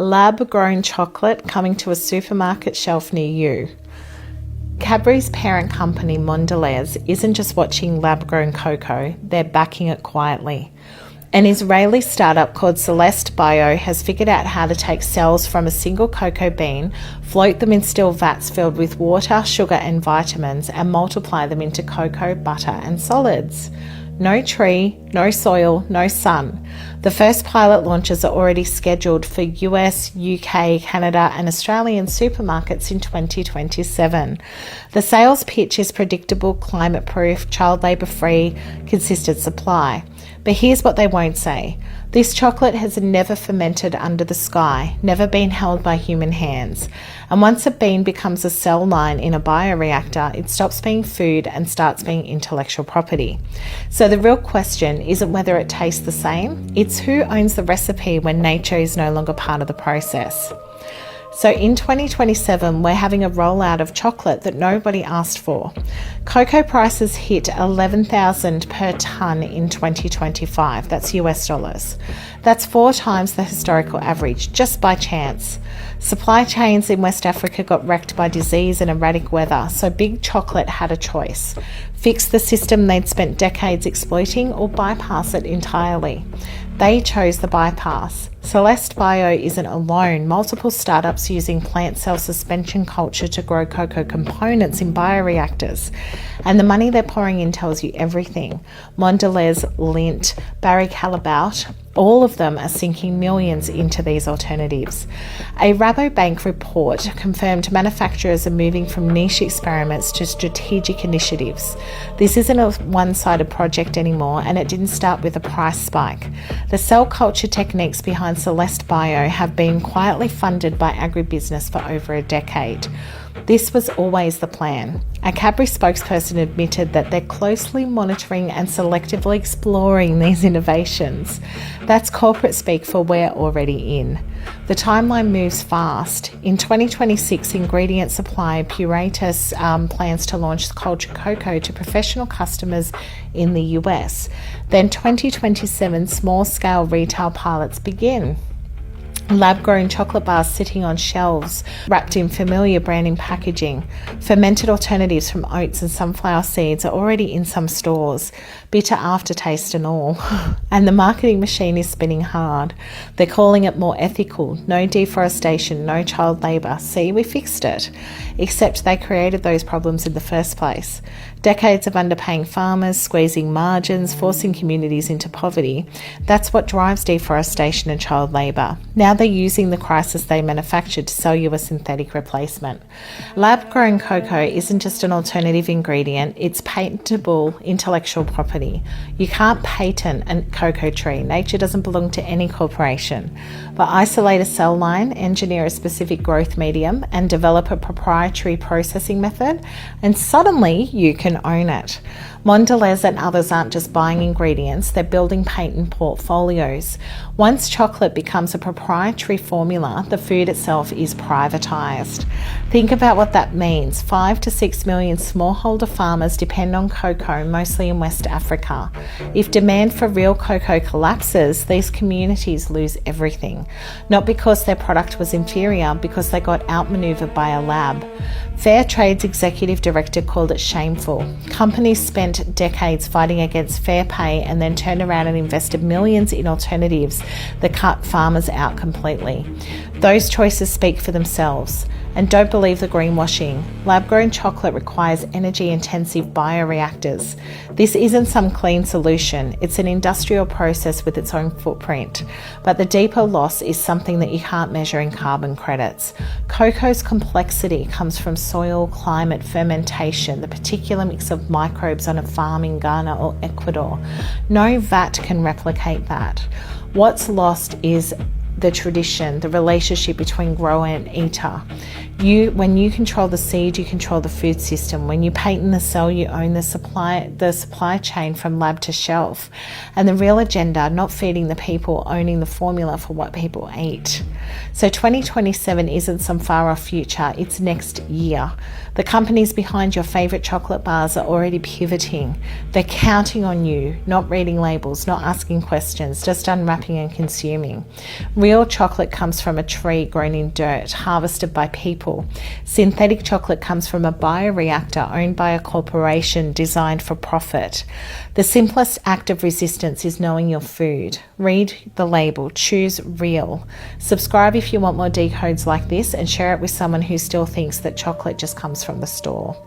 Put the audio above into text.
Lab-grown chocolate coming to a supermarket shelf near you. Cadbury's parent company Mondelíz isn't just watching lab-grown cocoa, they're backing it quietly. An Israeli startup called Celeste Bio has figured out how to take cells from a single cocoa bean, float them in steel vats filled with water, sugar and vitamins, and multiply them into cocoa, butter and solids. No tree, no soil, no sun. The first pilot launches are already scheduled for US, UK, Canada and Australian supermarkets in 2027. The sales pitch is predictable, climate-proof, child labour-free, consistent supply. But here's what they won't say. This chocolate has never fermented under the sky, never been held by human hands. And once a bean becomes a cell line in a bioreactor, it stops being food and starts being intellectual property. So the real question isn't whether it tastes the same, it's who owns the recipe when nature is no longer part of the process. So in 2027, we're having a rollout of chocolate that nobody asked for. Cocoa prices hit $11,000 per tonne in 2025. That's US dollars. That's 4 times the historical average, just by chance. Supply chains in West Africa got wrecked by disease and erratic weather, so Big Chocolate had a choice. Fix the system they'd spent decades exploiting or bypass it entirely. They chose the bypass. Celeste Bio isn't alone. Multiple startups using plant cell suspension culture to grow cocoa components in bioreactors. And the money they're pouring in tells you everything. Mondelíz, Lindt, Barry Callebaut, all of them are sinking millions into these alternatives. A Rabobank report confirmed manufacturers are moving from niche experiments to strategic initiatives. This isn't a one-sided project anymore, and it didn't start with a price spike. The cell culture techniques behind Celeste Bio have been quietly funded by agribusiness for over a decade. This was always the plan. A Cadbury spokesperson admitted that they're closely monitoring and selectively exploring these innovations. That's corporate speak for we're already in. The timeline moves fast. In 2026, ingredient supplier Puratus plans to launch cultured cocoa to professional customers in the US. Then 2027, small-scale retail pilots begin. Lab-grown chocolate bars sitting on shelves, wrapped in familiar branding packaging. Fermented alternatives from oats and sunflower seeds are already in some stores, bitter aftertaste and all. And the marketing machine is spinning hard. They're calling it more ethical, no deforestation, no child labour. See, we fixed it. Except they created those problems in the first place. Decades of underpaying farmers, squeezing margins, forcing communities into poverty. That's what drives deforestation and child labour. Now they're using the crisis they manufactured to sell you a synthetic replacement. Lab-grown cocoa isn't just an alternative ingredient, it's patentable intellectual property. You can't patent a cocoa tree. Nature doesn't belong to any corporation. But isolate a cell line, engineer a specific growth medium, and develop a proprietary processing method, and suddenly you can own it. Mondelíz and others aren't just buying ingredients, they're building patent portfolios. Once chocolate becomes a proprietary formula, the food itself is privatised. Think about what that means. 5 to 6 million smallholder farmers depend on cocoa, mostly in West Africa. If demand for real cocoa collapses, these communities lose everything. Not because their product was inferior, because they got outmanoeuvred by a lab. Fairtrade's executive director called it shameful. Companies spent decades fighting against fair pay and then turned around and invested millions in alternatives that cut farmers out completely. Those choices speak for themselves. And don't believe the greenwashing. Lab-grown chocolate requires energy-intensive bioreactors. This isn't some clean solution. It's an industrial process with its own footprint. But the deeper loss is something that you can't measure in carbon credits. Cocoa's complexity comes from soil, climate, fermentation, the particular mix of microbes on a farm in Ghana or Ecuador. No vat can replicate that. What's lost is the tradition, the relationship between grower and eater. When you control the seed, you control the food system. When you patent the cell, you own the supply chain from lab to shelf. And the real agenda, not feeding the people, owning the formula for what people eat. So 2027 isn't some far off future, it's next year. The companies behind your favourite chocolate bars are already pivoting. They're counting on you, not reading labels, not asking questions, just unwrapping and consuming. Real chocolate comes from a tree grown in dirt, harvested by people. Synthetic chocolate comes from a bioreactor owned by a corporation designed for profit. The simplest act of resistance is knowing your food. Read the label, choose real. Subscribe if you want more decodes like this, and share it with someone who still thinks that chocolate just comes from the store.